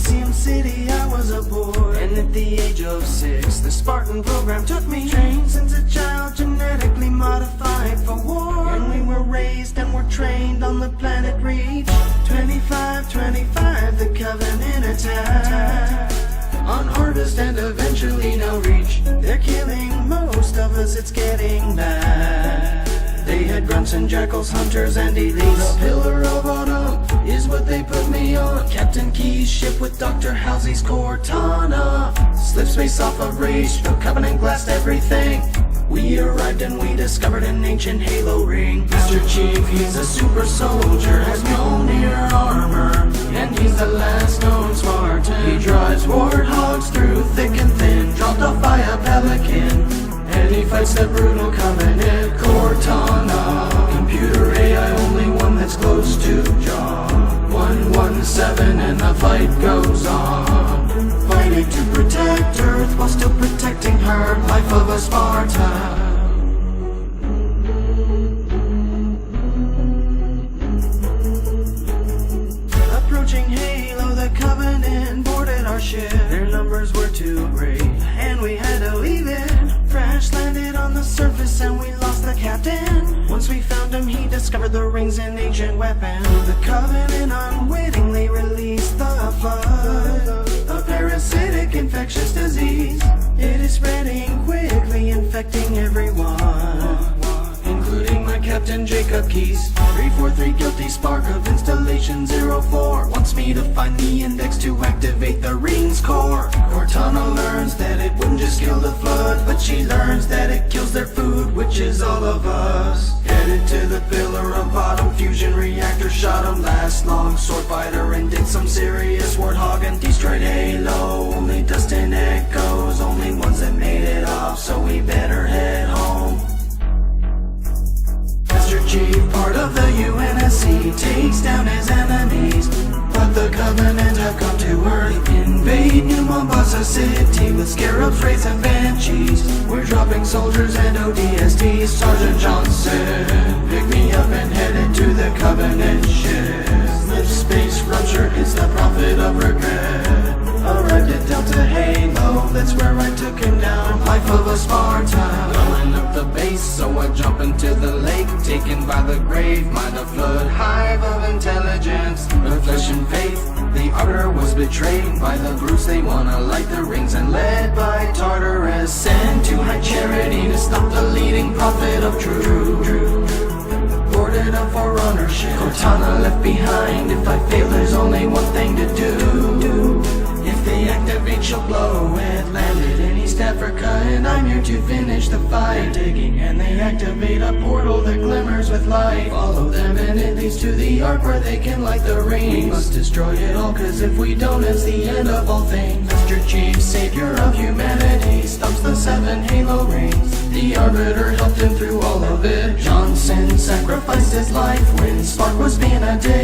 Elysium City I was a boy, and at the age of 6 the Spartan program took me. Trained since a child, genetically modified for war, and we were raised and were trained on the planet Reach. 25, the Covenant attack on Harvest and eventually now Reach. They're killing most of us, it's getting bad. They had grunts and jackals, hunters and elites. The Pillar of Autumn is what they put me on. Captain Key's ship with Dr. Halsey's Cortana. Slip space off of Reach, the Covenant glassed everything. We arrived and we discovered an ancient halo ring. Master Chief, he's a super soldier, has Mjolnir armor, and he's the last known Spartan. He drives warthogs through thick and thin, dropped off by a pelican, and he fights the brutal Covenant. Cortana, computer AI, only one that's close to John 117, and the fight goes on. Fighting to protect Earth while still protecting her life of a Spartan. Approaching Halo, the Covenant boarded our ship. Their numbers were too great, and we had to leave it. Crash landed on the surface and we lost the captain. Once we found him, he discovered the rings and ancient weapons. The Covenant unwittingly released the flood, a parasitic infectious disease. It is spreading quickly, infecting everyone, including my Captain Jacob Keys. 343 guilty, spark of installation 04 wants me to find the index to activate the ring's core. Cortana learns that it wouldn't just kill the flood, but she learns that it kills their food, which is all of us. Headed to the Pillar of Autumn, fusion reactor shot him last long. Sword fighter and did some serious warthog and destroyed Halo. Only dust and echoes, only ones that made it off, so we better head home. Master Chief, part of the UNSC, takes down his enemies, but the Covenant have come to Earth. Invade New Mombasa City with scarabs, wraiths and banshees. We're dropping soldiers and ODSTs. Sergeant Johnson, pick me up and headed to the Covenant ship. Slip space rupture, it's the prophet of regret. Arrived at Delta Halo, that's where I took him down. Life of a Spartan. Blowing up the base, so I jump into the lake. Taken by the grave, mind a flood, hive of intelligence. Of flesh and faith, the Order was betrayed by the brutes. They wanna light the rings, and led by Tartarus, sent to high charity to stop the leading prophet of truth. Boarded a Forerunner ship, Cortana left behind. If I fail, there's only one thing to do. If they activate, she'll blow it. Landed in East Africa, and I'm here to finish the fight. Digging, and they activate a portal that glimmers with light. Follow them, and it leads to the Ark where they can light the rings. We must destroy it all, cause if we don't, it's the end of all things. Master Chief, savior of humanity, stops the 7 Halo rings. The Arbiter helped him through all of it. Johnson sacrificed his life when Spark was being a dick.